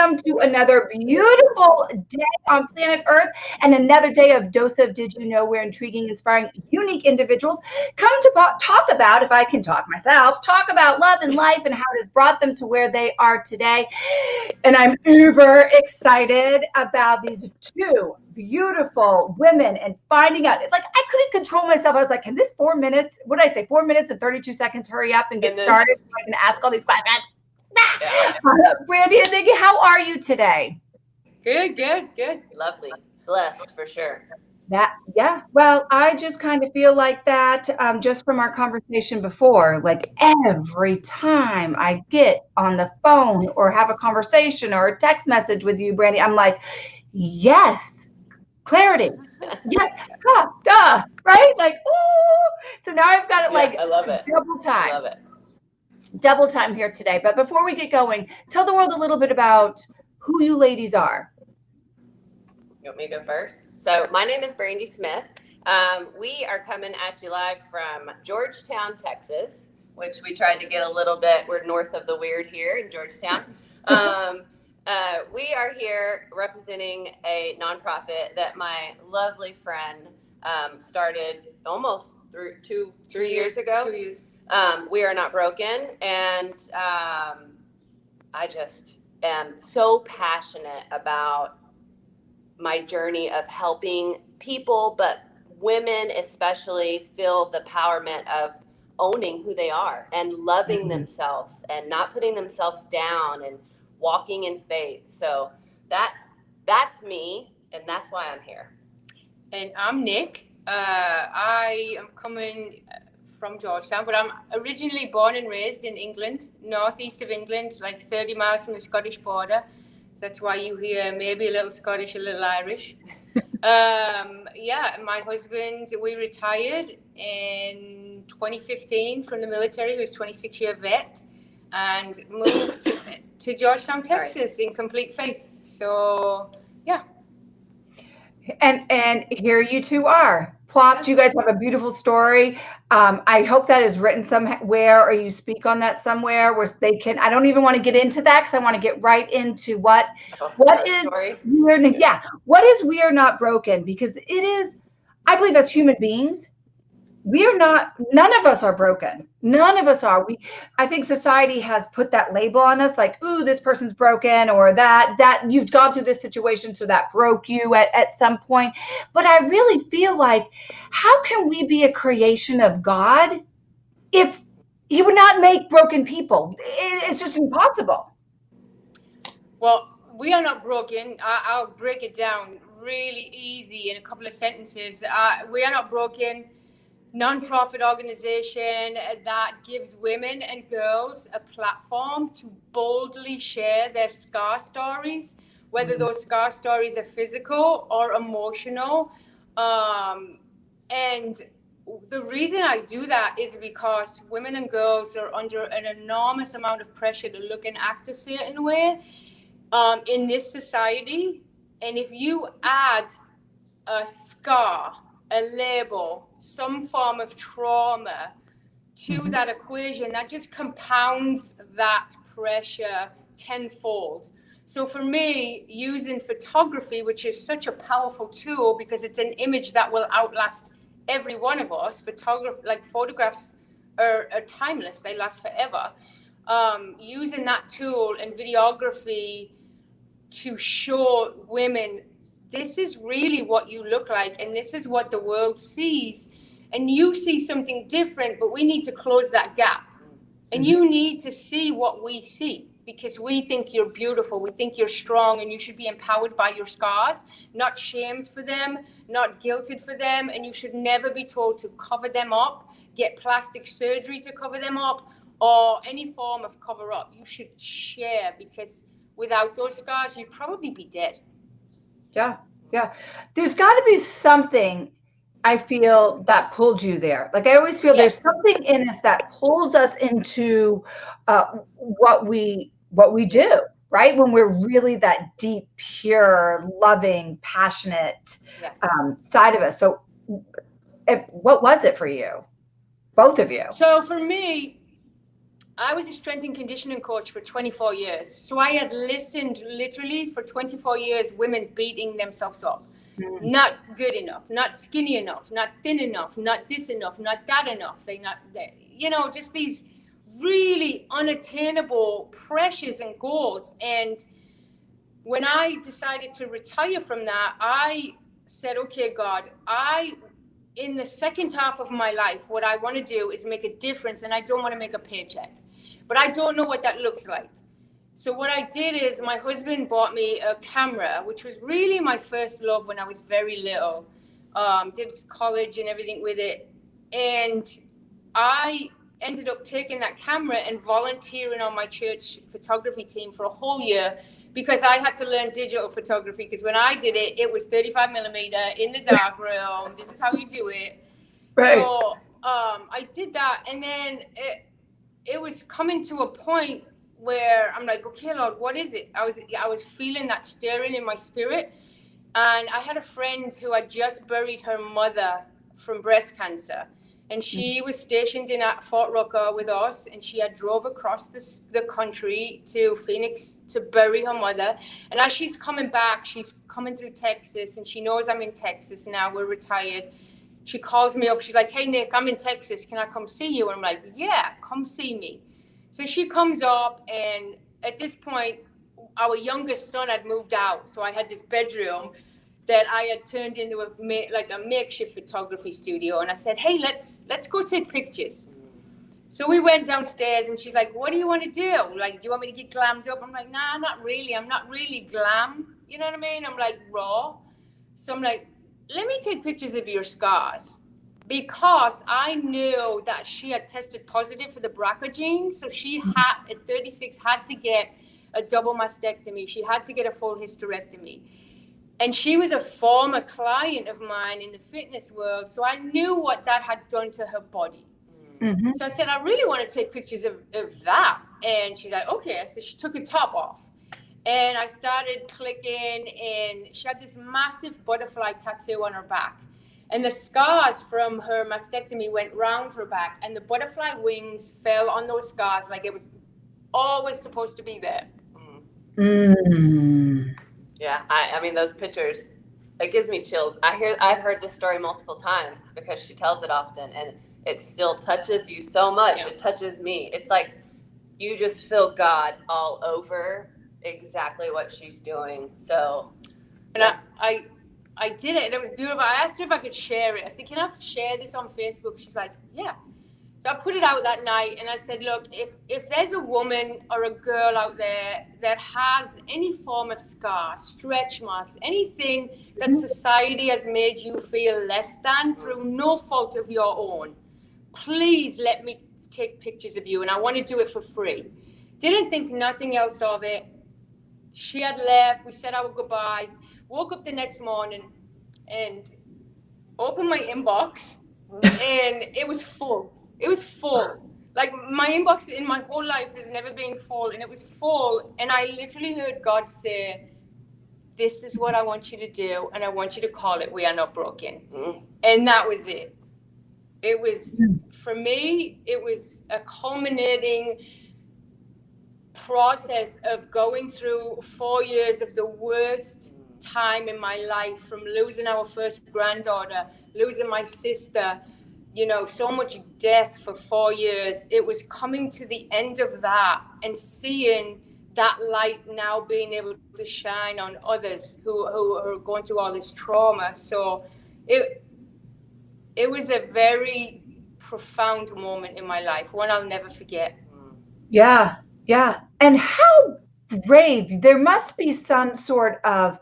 welcome to another beautiful day on planet Earth and another day of dose of Did You Know, where intriguing, inspiring, unique individuals come to talk about, if I can talk myself, talk about love and life and how it has brought them to where they are today. And I'm uber excited about these two beautiful women and finding out, like, I couldn't control myself. I was like, can this 4 minutes, what did I say, 4 minutes and 32 seconds, hurry up and get started so I can ask all these questions? Brandy and Nikki, how are you today? Good. Lovely. Blessed for sure. Yeah. Well, I just kind of feel like that just from our conversation before. Like every time I get on the phone or have a conversation or a text message with you, Brandy, I'm like, yes, clarity. Yes, duh, right? Like, ooh. So now I've got it I love it. Double time. I love it. Double time here today. But before we get going, tell the world a little bit about who you ladies are. You want me to go first? So my name is Brandy Smith. We are coming at you live from Georgetown, Texas, which we tried to get a little bit. We're north of the weird here in Georgetown. We are here representing a nonprofit that my lovely friend started almost 3 years ago. 2 years. We are not broken, and I just am so passionate about my journey of helping people, but women especially, feel the empowerment of owning who they are and loving themselves and not putting themselves down and walking in faith. So that's me, and that's why I'm here. And I'm Nick. I am coming from Georgetown, but I'm originally born and raised in England, northeast of England, like 30 miles from the Scottish border. So that's why you hear maybe a little Scottish, a little Irish. My husband, we retired in 2015 from the military. He was a 26-year vet and moved to Georgetown, Texas in complete faith. So, yeah. And here you two are. Plopped. You guys have a beautiful story. I hope that is written somewhere, or you speak on that somewhere where they can. I don't even want to get into that because I want to get right into what is story? What is We Are Not Broken? Because it is, I believe, as human beings, we are not. None of us are broken. None of us are. I think society has put that label on us, like, ooh, this person's broken, or that you've gone through this situation, so that broke you at some point. But I really feel like, how can we be a creation of God if He would not make broken people? It's just impossible. Well, we are not broken. I'll break it down really easy in a couple of sentences. We are not broken. Non-profit organization that gives women and girls a platform to boldly share their scar stories, whether those scar stories are physical or emotional. And the reason I do that is because women and girls are under an enormous amount of pressure to look and act a certain way in this society. And if you add a scar, a label, some form of trauma to that equation, that just compounds that pressure tenfold. So for me, using photography, which is such a powerful tool because it's an image that will outlast every one of us. Photographs are timeless, they last forever. Using that tool and videography to show women, this is really what you look like, and this is what the world sees. And you see something different, but we need to close that gap. And you need to see what we see, because we think you're beautiful. We think you're strong, and you should be empowered by your scars, not shamed for them, not guilted for them. And you should never be told to cover them up, get plastic surgery to cover them up, or any form of cover up. You should share, because without those scars, you'd probably be dead. Yeah. There's got to be something, I feel, that pulled you there. Like, I always feel there's something in us that pulls us into what we do, right? When we're really that deep, pure, loving, passionate side of us. So what was it for you? Both of you. So for me, I was a strength and conditioning coach for 24 years. So I had listened literally for 24 years, women beating themselves up. Not good enough, not skinny enough, not thin enough, not this enough, not that enough. Just these really unattainable pressures and goals. And when I decided to retire from that, I said, okay, God, in the second half of my life, what I want to do is make a difference, and I don't want to make a paycheck. But I don't know what that looks like. So what I did is my husband bought me a camera, which was really my first love when I was very little. Did college and everything with it. And I ended up taking that camera and volunteering on my church photography team for a whole year because I had to learn digital photography, because when I did it, it was 35 millimeter in the dark room. This is how you do it. Right. So I did that, and then it was coming to a point where I'm like, okay, Lord, what is it? I was feeling that stirring in my spirit. And I had a friend who had just buried her mother from breast cancer. And she was stationed in at Fort Rucker with us. And she had drove across the country to Phoenix to bury her mother. And as she's coming back, she's coming through Texas. And she knows I'm in Texas now. We're retired. She calls me up. She's like, hey, Nick, I'm in Texas. Can I come see you? And I'm like, yeah, come see me. So she comes up, and at this point, our youngest son had moved out. So I had this bedroom that I had turned into a makeshift photography studio. And I said, hey, let's go take pictures. So we went downstairs, and she's like, what do you want to do? Like, do you want me to get glammed up? I'm like, nah, not really. I'm not really glam. You know what I mean? I'm like raw. So I'm like, let me take pictures of your scars. Because I knew that she had tested positive for the BRCA gene. So she had, at 36, had to get a double mastectomy. She had to get a full hysterectomy. And she was a former client of mine in the fitness world. So I knew what that had done to her body. Mm-hmm. So I said, I really want to take pictures of that. And she's like, okay. So she took her top off. And I started clicking, and she had this massive butterfly tattoo on her back. And the scars from her mastectomy went round her back, and the butterfly wings fell on those scars like it was always supposed to be there. Yeah, I mean, those pictures, it gives me chills. I've heard this story multiple times because she tells it often, and it still touches you so much. Yeah. It touches me. It's like you just feel God all over exactly what she's doing. So, and I did it, and it was beautiful. I asked her if I could share it. I said, can I share this on Facebook? She's like, yeah. So I put it out that night, and I said, look, if there's a woman or a girl out there that has any form of scar, stretch marks, anything that society has made you feel less than through no fault of your own, please let me take pictures of you, and I want to do it for free. Didn't think nothing else of it. She had left. We said our goodbyes. Woke up the next morning and opened my inbox, and it was full. It was full. Like, my inbox in my whole life has never been full, and it was full. And I literally heard God say, this is what I want you to do, and I want you to call it We Are Not Broken. And that was it. It was, for me, it was a culminating process of going through 4 years of the worst time in my life, from losing our first granddaughter, losing my sister, so much death for 4 years. It was coming to the end of that and seeing that light now being able to shine on others who are going through all this trauma. So it was a very profound moment in my life, one I'll never forget. Yeah. And how brave. There must be some sort of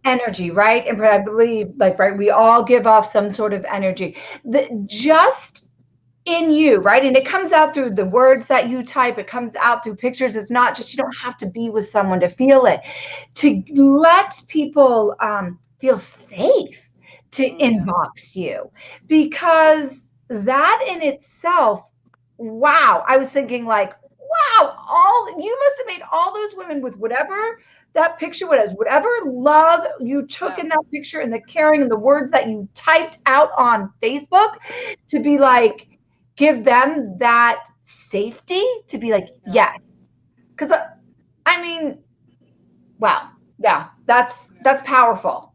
energy, right? And I believe, we all give off some sort of energy that just in you, right? And it comes out through the words that you type. It comes out through pictures. It's not just, you don't have to be with someone to feel it, to let people feel safe to inbox you, because that in itself, wow. I was thinking wow, you must have made all those women with whatever that picture was, whatever love you took in that picture, and the caring and the words that you typed out on Facebook, to be give them that safety to be like, yes. Because I mean, wow. Yeah, that's powerful.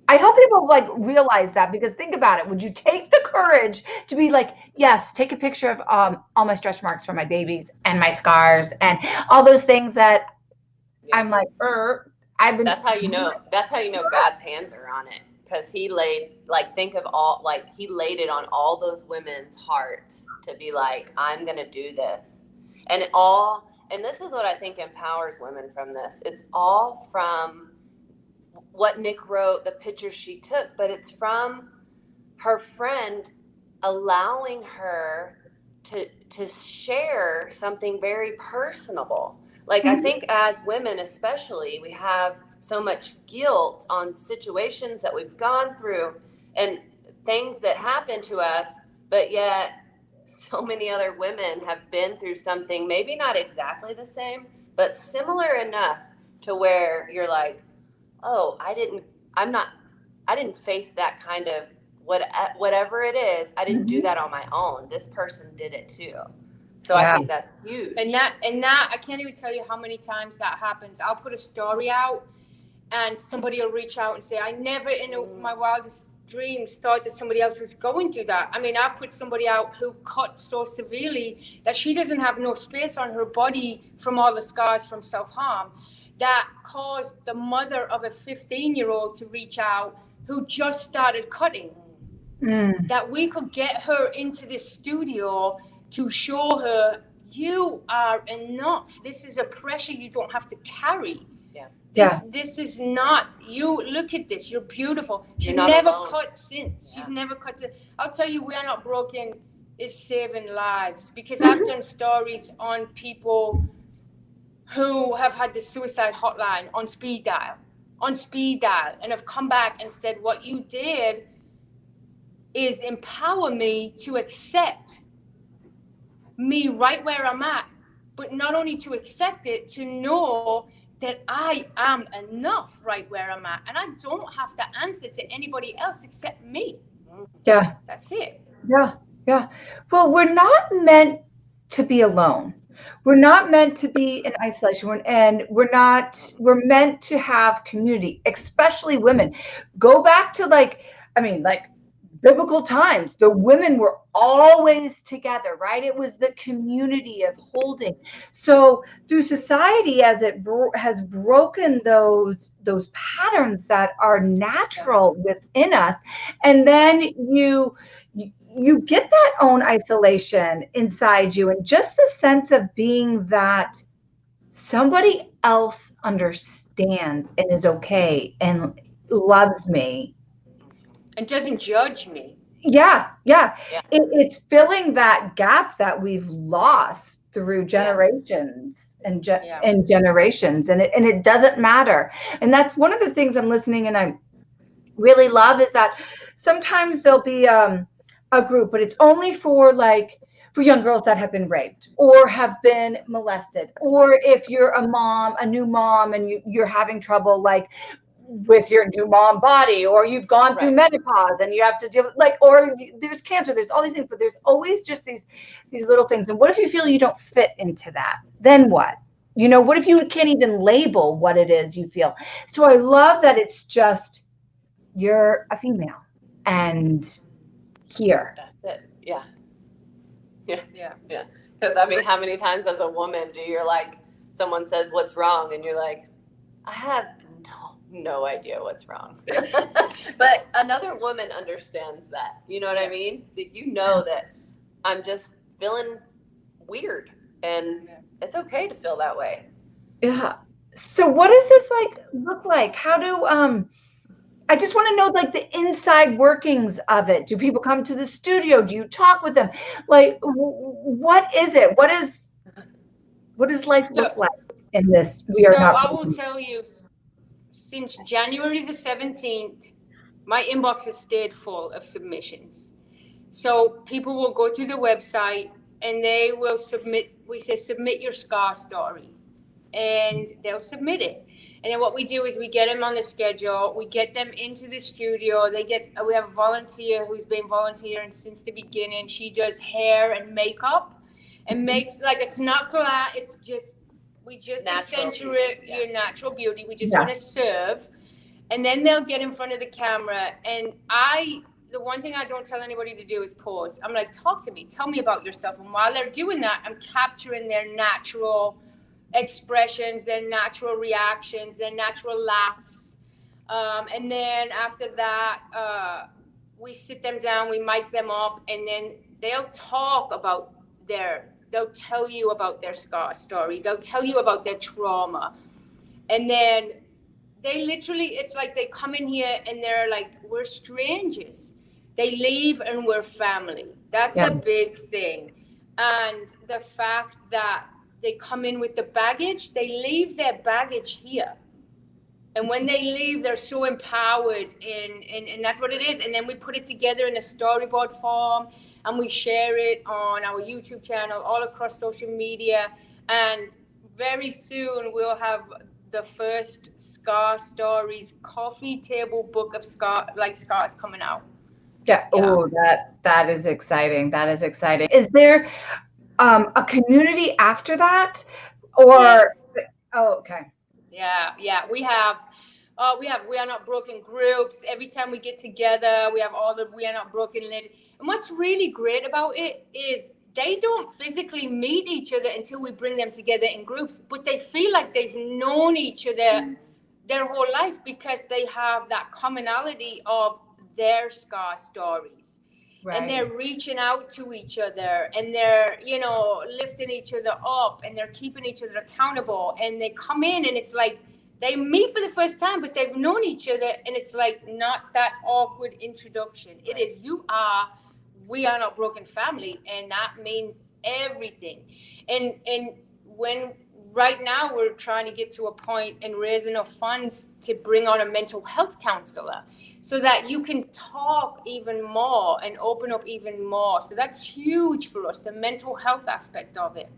I hope people like realize that, because think about it. Would you take the courage to be like, yes, take a picture of all my stretch marks from my babies and my scars and all those things that I'm like, I've been. That's how you know God's hands are on it, because he laid, like, think of all, like, he laid it on all those women's hearts to be like, I'm gonna do this, and this is what I think empowers women from this. It's all from what Nick wrote, the picture she took, but it's from her friend allowing her to share something very personable. Like, I think as women especially, we have so much guilt on situations that we've gone through and things that happen to us, but yet so many other women have been through something, maybe not exactly the same, but similar enough to where you're like, oh, I didn't face that kind of whatever it is. I didn't do that on my own. This person did it too. So I think that's huge. And that I can't even tell you how many times that happens. I'll put a story out and somebody will reach out and say, I never in my wildest dreams thought that somebody else was going through that. I mean, I've put somebody out who cut so severely that she doesn't have no space on her body from all the scars from self-harm, that caused the mother of a 15-year-old to reach out who just started cutting. That we could get her into the studio to show her, you are enough. This is a pressure you don't have to carry. This is not you. Look at this. You're beautiful. She's never cut since. She's never cut since. I'll tell you, We Are Not Broken is saving lives, because I've done stories on people who have had the suicide hotline on speed dial, and have come back and said, what you did is empower me to accept me right where I'm at, but not only to accept it, to know that I am enough right where I'm at, and I don't have to answer to anybody else except me. Yeah. That's it. Yeah. Well, we're not meant to be alone. We're not meant to be in isolation, and we're meant to have community, especially women. Go back to like biblical times. The women were always together, right? It was the community of holding. So through society, as it has broken those patterns that are natural within us, and then you get that own isolation inside you, and just the sense of being that somebody else understands and is okay and loves me and doesn't judge me. Yeah. It's filling that gap that we've lost through generations and generations, and it doesn't matter. And that's one of the things I'm listening and I really love, is that sometimes there'll be a group, but it's only for young girls that have been raped or have been molested, or if you're a new mom, and you're having trouble with your new mom body, or you've gone through menopause and you have to deal with or there's cancer, there's all these things, but there's always just these little things. And what if you feel you don't fit into that? Then what? What if you can't even label what it is you feel? So I love that it's just, you're a female and here. That's it. Yeah. Because I mean, how many times as a woman do you're like, someone says what's wrong, and you're like, I have no idea what's wrong. But another woman understands that. You know what I mean? That that I'm just feeling weird, and it's okay to feel that way. Yeah. So what does this look like? How do I just want to know the inside workings of it. Do people come to the studio? Do you talk with them? What is it? What does life look like in this? I will tell you, since January the 17th, my inbox has stayed full of submissions. So people will go to the website and they will submit, we say, submit your scar story, and they'll submit it. And then what we do is we get them on the schedule, we get them into the studio, we have a volunteer who's been volunteering since the beginning. She does hair and makeup. and makes like it's not glass. It's just we just accentuate your natural beauty. We just want to serve, and then they'll get in front of the camera. And the one thing I don't tell anybody to do is pause. I'm like, talk to me, tell me about yourself. And while they're doing that, I'm capturing their natural expressions, their natural reactions, their natural laughs. And then after that, we sit them down, we mic them up, and then they'll talk about they'll tell you about their scar story. They'll tell you about their trauma. And then they literally, it's like they come in here and they're like, we're strangers. They leave and we're family. That's a big thing. And the fact that they come in with the baggage, they leave their baggage here. And when they leave, they're so empowered and that's what it is. And then we put it together in a storyboard form and we share it on our YouTube channel, all across social media. And very soon we'll have the first Scar Stories coffee table book of scars coming out. Yeah. Oh, that is exciting. That is exciting. Is there a community after that? Or yes. Oh, okay. Yeah, we have We Are Not Broken groups. Every time we get together, we have all the We Are Not Broken lit. And what's really great about it is they don't physically meet each other until we bring them together in groups, but they feel like they've known each other their whole life because they have that commonality of their scar stories. Right. And they're reaching out to each other and they're, lifting each other up and they're keeping each other accountable. And they come in and it's like they meet for the first time, but they've known each other. And it's like not that awkward introduction. Right. It is, we are not broken family. And that means everything. And when right now we're trying to get to a point and raise enough funds to bring on a mental health counselor, so that you can talk even more and open up even more. So that's huge for us, the mental health aspect of it.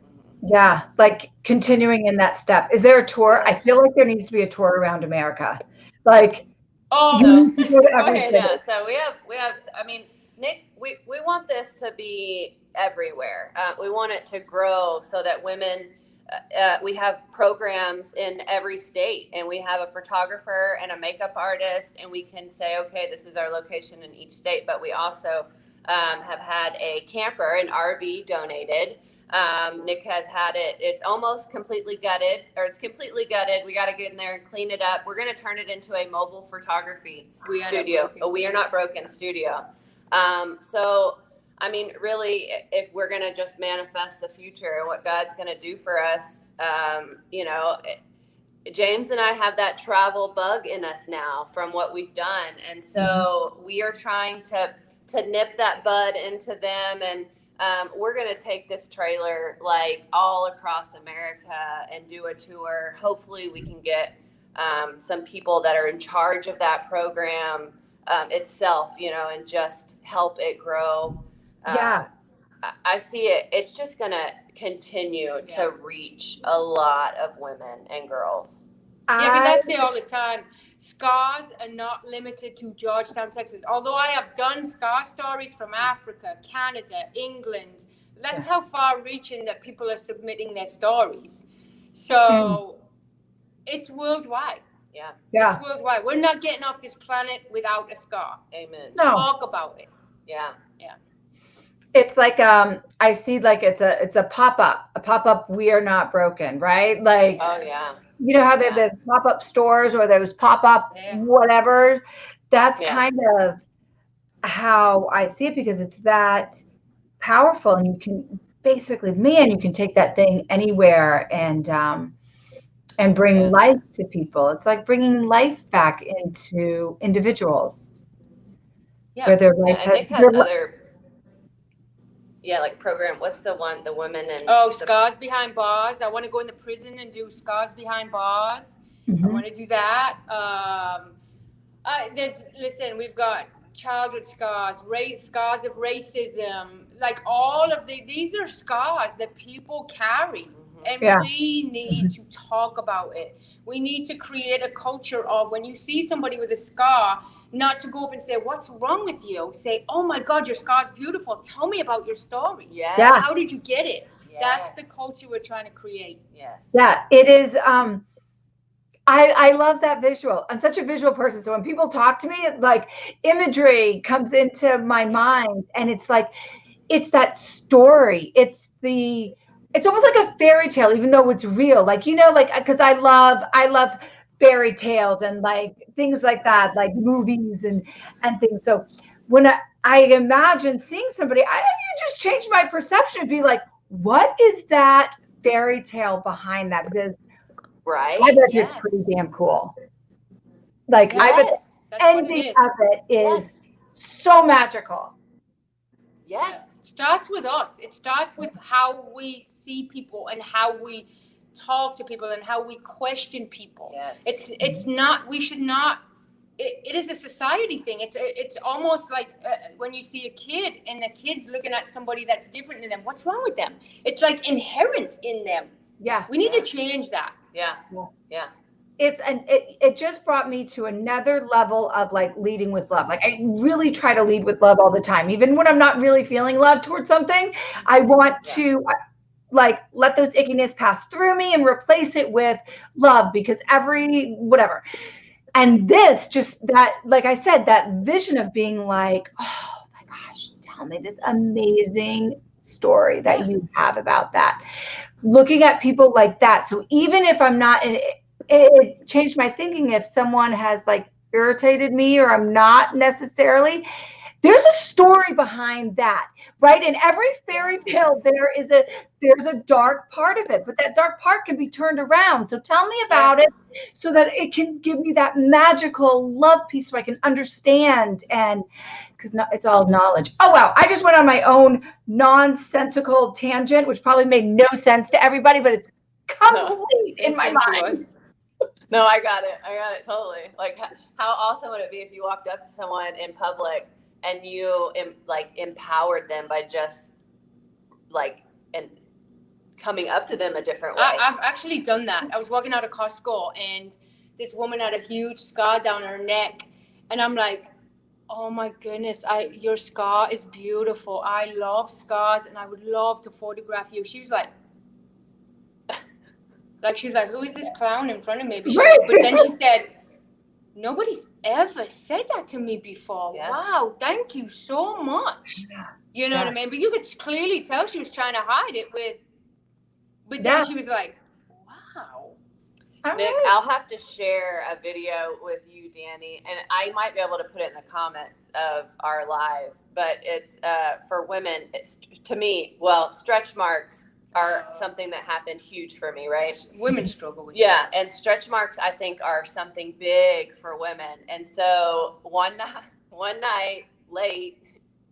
Yeah, like continuing in that step. Is there a tour? I feel like there needs to be a tour around America. Like, so we have, I mean, Nick, we want this to be everywhere. We want it to grow so that women, we have programs in every state, and we have a photographer and a makeup artist, and we can say, okay, this is our location in each state. But we also have had a camper, an RV donated. Nick has had it. It's almost completely gutted, or it's completely gutted. We got to get in there and clean it up. We're going to turn it into a mobile photography studio, a We Are Not Broken studio. So I mean, really, if we're going to just manifest the future and what God's going to do for us, James and I have that travel bug in us now from what we've done. And so we are trying to nip that bud into them. And we're going to take this trailer like all across America and do a tour. Hopefully we can get some people that are in charge of that program itself, and just help it grow. I see it. It's just going to continue to reach a lot of women and girls. Yeah, because I say all the time, scars are not limited to Georgetown, Texas. Although I have done scar stories from Africa, Canada, England. That's how far-reaching that people are submitting their stories. So it's worldwide. Yeah. It's worldwide. We're not getting off this planet without a scar. Amen. No. Talk about it. Yeah. It's like I see like it's a pop-up We Are Not Broken, right? Like, oh yeah, you know how they have the pop-up stores or those pop-up whatever. That's kind of how I see it, because it's that powerful, and you can basically, you can take that thing anywhere and bring life to people. It's like bringing life back into individuals. Yeah, where their life and Nick has other. Yeah, like program. What's the one? The women and Scars Behind Bars. I want to go in the prison and do Scars Behind Bars. I want to do that. Listen, we've got childhood scars, scars of racism. Like all of these are scars that people carry, and we need to talk about it. We need to create a culture of, when you see somebody with a scar, not to go up and say, what's wrong with you? Say, oh my God, your scar's beautiful. Tell me about your story. Yes. How did you get it? That's the culture we're trying to create. Yes. Yeah, it is. I love that visual. I'm such a visual person. So when people talk to me, like imagery comes into my mind, and it's like, it's that story. It's almost like a fairy tale, even though it's real. Like, like, because I love fairy tales and like things like that, like movies and things. So when I imagine seeing somebody, you just change my perception and be like, what is that fairy tale behind that? Because right. I bet it's pretty damn cool. Like, I bet the ending of it is so magical. Yes. It starts with us. It starts with how we see people and how we talk to people and how we question people. Yes. It's not, we should not, it is a society thing. It's almost like when you see a kid and the kid's looking at somebody that's different than them. What's wrong with them? It's like inherent in them. Yeah. We need to change that. Yeah. Yeah. It just brought me to another level of like leading with love. Like, I really try to lead with love all the time. Even when I'm not really feeling love towards something, I want to like let those ickiness pass through me and replace it with love, because whatever. And this, just that, like I said, that vision of being like, oh my gosh, tell me this amazing story that you have about that. Looking at people like that. So even if I'm not it changed my thinking if someone has like irritated me or I'm not necessarily, there's a story behind that, right? In every fairy tale, there's a dark part of it, but that dark part can be turned around. So tell me about it so that it can give me that magical love piece so I can understand, and because it's all knowledge. Oh, wow. I just went on my own nonsensical tangent, which probably made no sense to everybody, but it's complete in my mind. No, I got it totally. Like, how awesome would it be if you walked up to someone in public and you empowered them by just and coming up to them a different way? I've actually done that. I was walking out of Costco and this woman had a huge scar down her neck, and I'm like, oh my goodness, your scar is beautiful. I love scars and I would love to photograph you. She was like, she's like, who is this clown in front of me? But then she said, nobody's ever said that to me before. Yeah. Wow, thank you so much. You know what I mean? But you could clearly tell she was trying to hide it but then she was like, wow. Nick, I'll have to share a video with you, Danny, and I might be able to put it in the comments of our live, but it's for women. It's, to me, stretch marks are something that happened huge for me, right? Women struggle with that. And stretch marks, I think, are something big for women. And so one night late,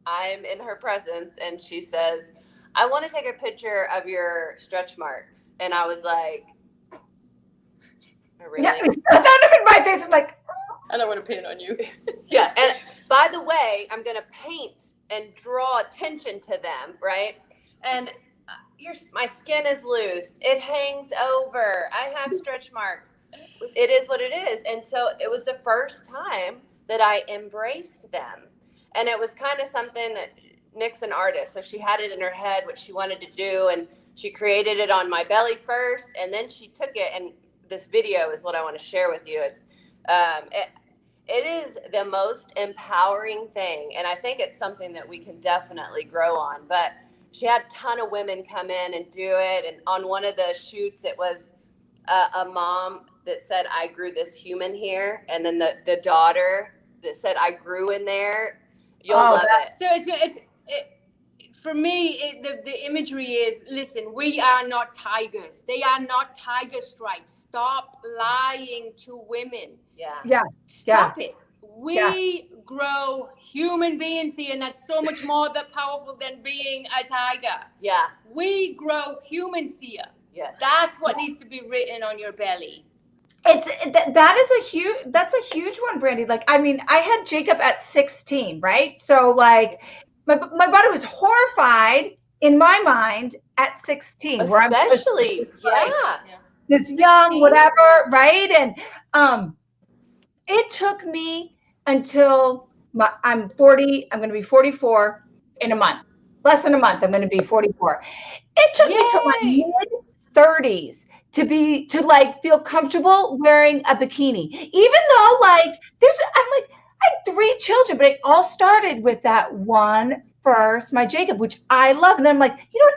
I'm in her presence and she says, I want to take a picture of your stretch marks. And I was like, really? Yeah, that in my face. I'm like, I don't want to pin on you. Yeah. And by the way, I'm going to paint and draw attention to them, right? And my skin is loose. It hangs over. I have stretch marks. It is what it is. And so it was the first time that I embraced them. And it was kind of something that Nick's an artist. So she had it in her head what she wanted to do. And she created it on my belly first. And then she took it. And this video is what I want to share with you. It's it is the most empowering thing. And I think it's something that we can definitely grow on. But she had a ton of women come in and do it. And on one of the shoots, it was a mom that said, I grew this human here. And then the daughter that said, I grew in there. You'll love it. So it's for me, the imagery is, listen, we are not tigers. They are not tiger stripes. Stop lying to women. Yeah. Stop it. We grow human beings here, and that's so much more powerful than being a tiger. Yeah. We grow humans here. Yes. That's what needs to be written on your belly. That's a huge one, Brandy. Like, I mean, I had Jacob at 16, right? So like my body was horrified in my mind at 16. Especially, this 16. Young, whatever, right? And it took me until I'm 40. I'm going to be 44 in a month. less than a month, I'm going to be 44. It took me till my mid-30s to like feel comfortable wearing a bikini, even though like I had 3 children, but it all started with that one first, my Jacob, which I love. And then I'm like, you know what?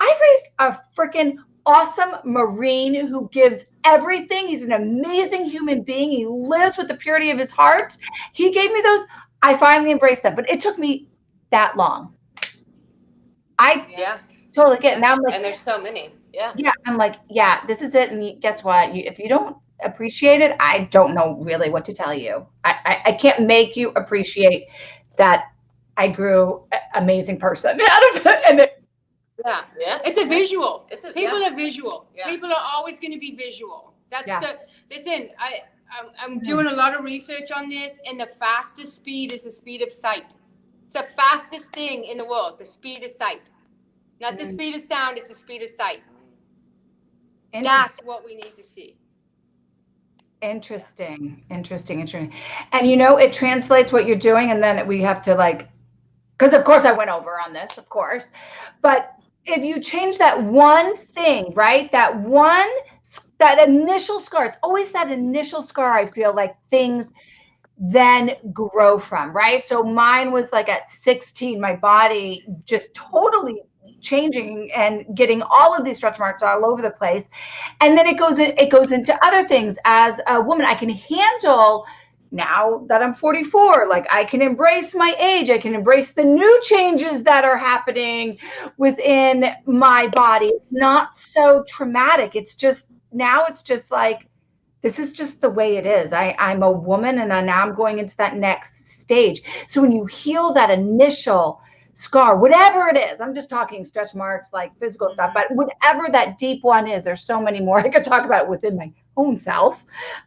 I've raised a freaking awesome Marine who gives everything. He's an amazing human being. He lives with the purity of his heart. He gave me those. I finally embraced them, but it took me that long. I totally get it. Now I'm like, and there's so many. Yeah. I'm like, this is it. And guess what? If you don't appreciate it, I don't know really what to tell you. I can't make you appreciate that I grew an amazing person out of it. And it's a visual. People are visual. People are always going to be visual. Listen, I'm doing a lot of research on this, and the fastest speed is the speed of sight. It's the fastest thing in the world, the speed of sight. Not the speed of sound, it's the speed of sight. That's what we need to see. Interesting. And it translates what you're doing, and then we have to like, because of course I went over on this, of course, but if you change that one thing, right? That initial scar, it's always that initial scar, I feel like things then grow from, right? So mine was like at 16, my body just totally changing and getting all of these stretch marks all over the place. And then it goes into other things. As a woman, I can handle, now that I'm 44, like I can embrace my age. I can embrace the new changes that are happening within my body. It's not so traumatic. It's just like, this is just the way it is. I'm a woman, and now I'm going into that next stage. So when you heal that initial scar, whatever it is, I'm just talking stretch marks, like physical stuff, but whatever that deep one is, there's so many more I could talk about within my own self.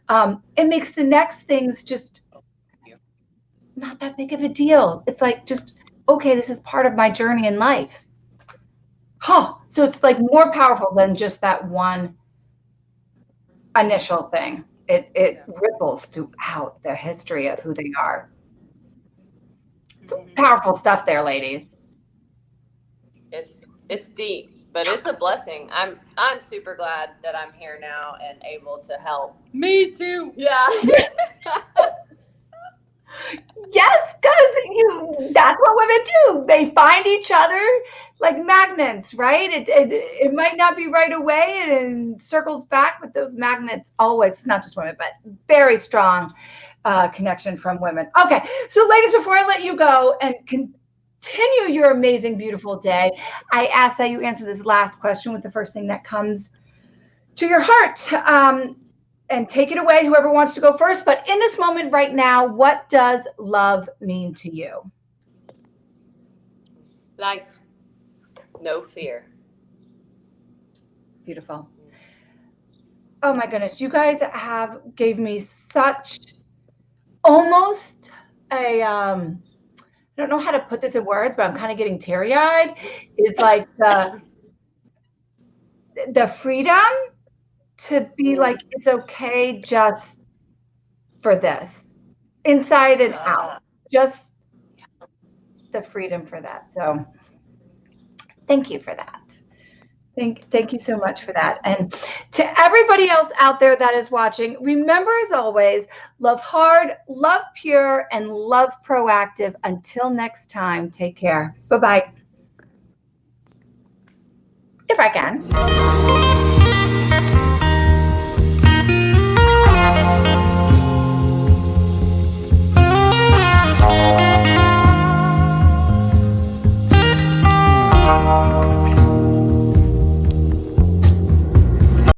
It makes the next things just not that big of a deal. It's like, just, okay, this is part of my journey in life. So it's like more powerful than just that one initial thing. It ripples throughout the history of who they are. It's powerful stuff there, ladies. It's deep, but it's a blessing. I'm super glad that I'm here now and able to help. Me too. Yeah. Yes, because that's what women do. They find each other like magnets, right? It might not be right away, and circles back, but those magnets always, it's not just women, but very strong connection from women. Okay, so ladies, before I let you go and continue your amazing, beautiful day, I ask that you answer this last question with the first thing that comes to your heart. And take it away, whoever wants to go first. But in this moment right now, what does love mean to you? Life. No fear. Beautiful. Oh my goodness, you guys gave me such almost a I don't know how to put this in words, but I'm kind of getting teary-eyed. Is like the freedom to be like, it's okay just for this, inside and out, just the freedom for that. So thank you for that. Thank you so much for that. And to everybody else out there that is watching, remember, as always, love hard, love pure, and love proactive. Until next time, take care. Bye-bye. If I can.